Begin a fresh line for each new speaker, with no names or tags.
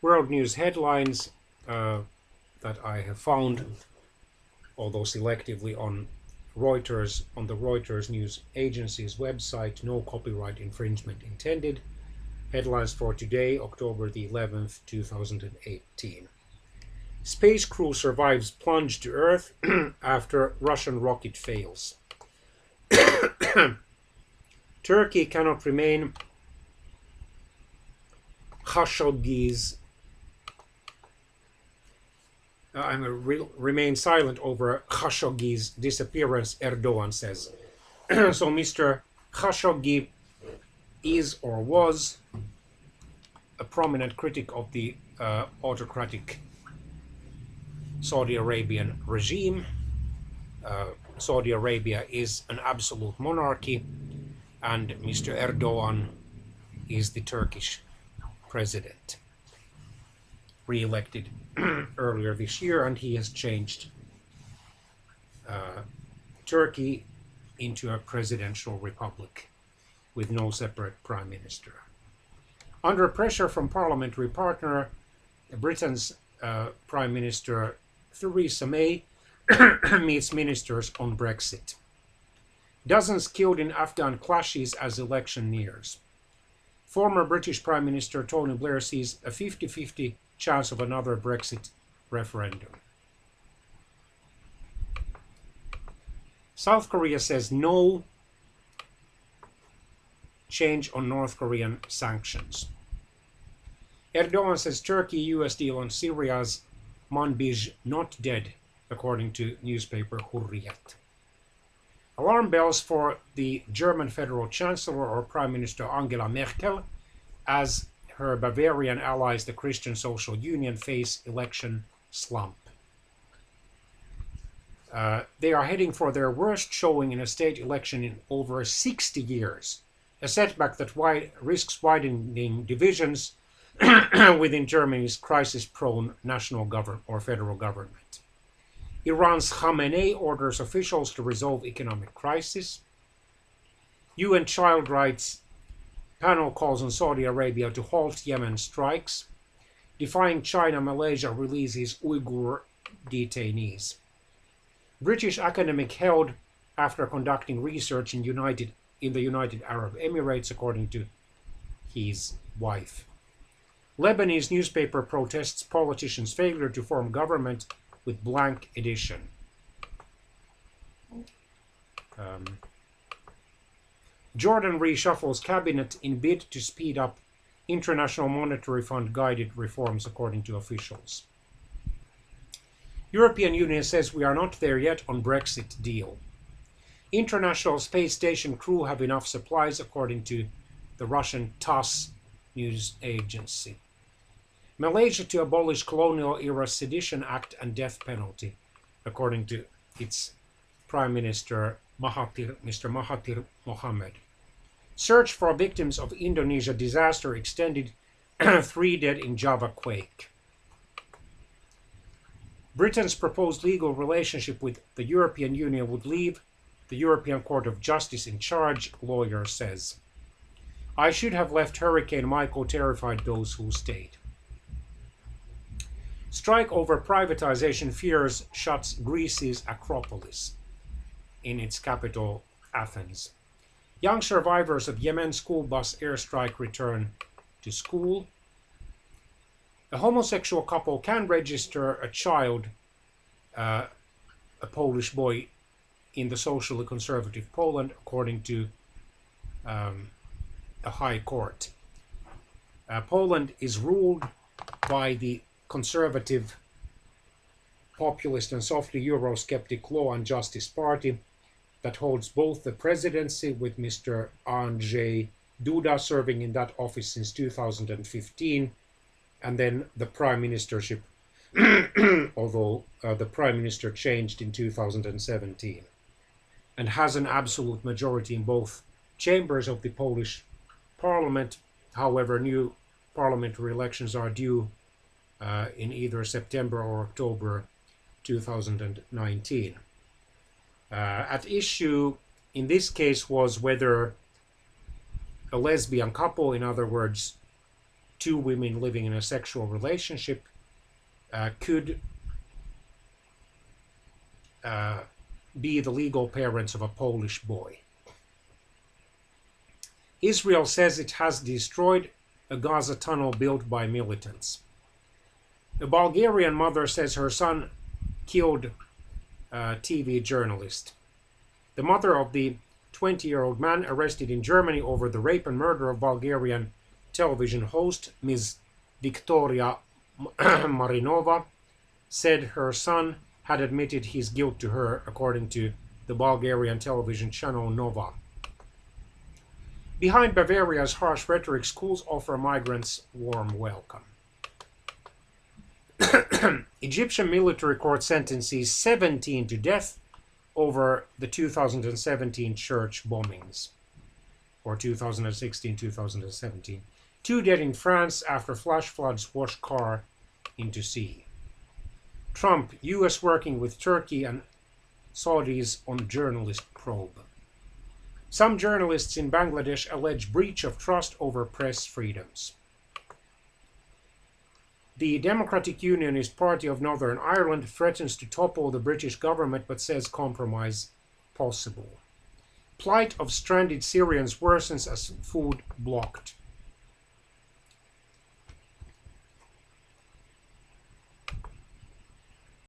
World news headlines that I have found, although selectively on Reuters, on the Reuters news agency's website. No copyright infringement intended. Headlines for today, October the 11th, 2018. Space crew survives plunge to Earth after Russian rocket fails. Turkey cannot remain Khashoggi's remain silent over Khashoggi's disappearance, Erdogan says. So Mr. Khashoggi is or was a prominent critic of the autocratic Saudi Arabian regime. Saudi Arabia is an absolute monarchy, and Mr. Erdogan is the Turkish president, re-elected earlier this year, and he has changed Turkey into a presidential republic with no separate prime minister. Under pressure from parliamentary partner, Britain's Prime Minister Theresa May meets ministers on Brexit. Dozens killed in Afghan clashes as election nears. Former British Prime Minister Tony Blair sees a 50-50 chance of another Brexit referendum. South Korea says no change on North Korean sanctions. Erdogan says Turkey-US deal on Syria's Manbij not dead, according to newspaper Hurriyet. Alarm bells for the German Federal Chancellor or Prime Minister Angela Merkel as her Bavarian allies, the Christian Social Union, face election slump. They are heading for their worst showing in a state election in over 60 years, a setback that risks widening divisions within Germany's crisis-prone national government or federal government. Iran's Khamenei orders officials to resolve economic crisis. UN Child Rights panel calls on Saudi Arabia to halt Yemen strikes. Defying China, Malaysia releases Uyghur detainees. British academic held after conducting research in the United Arab Emirates, according to his wife. Lebanese newspaper protests politicians' failure to form government with blank edition. Jordan reshuffles cabinet in bid to speed up International Monetary Fund guided reforms, according to officials. European Union says we are not there yet on Brexit deal. International Space Station crew have enough supplies, according to the Russian TASS news agency. Malaysia to abolish colonial-era Sedition Act and death penalty, according to its Prime Minister Mr. Mahathir Mohamad. Search for victims of Indonesia disaster extended, 3 dead in Java quake. Britain's proposed legal relationship with the European Union would leave the European Court of Justice in charge, lawyer says. I should have left Hurricane Michael terrified those who stayed. Strike over privatization fears shuts Greece's Acropolis in its capital, Athens. Young survivors of Yemen school bus airstrike return to school. A homosexual couple can register a child, a Polish boy, in the socially conservative Poland, according to a high court. Poland is ruled by the conservative, populist and softly Eurosceptic Law and Justice Party that holds both the presidency, with Mr. Andrzej Duda serving in that office since 2015, and then the prime ministership, although the prime minister changed in 2017, and has an absolute majority in both chambers of the Polish parliament. However, new parliamentary elections are due in either September or October 2019. At issue in this case was whether a lesbian couple, in other words, two women living in a sexual relationship could be the legal parents of a Polish boy. Israel says it has destroyed a Gaza tunnel built by militants. A Bulgarian mother says her son killed a TV journalist. The mother of the 20-year-old man arrested in Germany over the rape and murder of Bulgarian television host Ms. Victoria Marinova said her son had admitted his guilt to her, according to the Bulgarian television channel Nova. Behind Bavaria's harsh rhetoric, schools offer migrants warm welcome. Egyptian military court sentences 17 to death over the 2017 church bombings, or 2016-2017. 2 dead in France after flash floods washed car into sea. Trump, US working with Turkey and Saudis on journalist probe. Some journalists in Bangladesh allege breach of trust over press freedoms. The Democratic Unionist Party of Northern Ireland threatens to topple the British government but says compromise possible. Plight of stranded Syrians worsens as food blocked.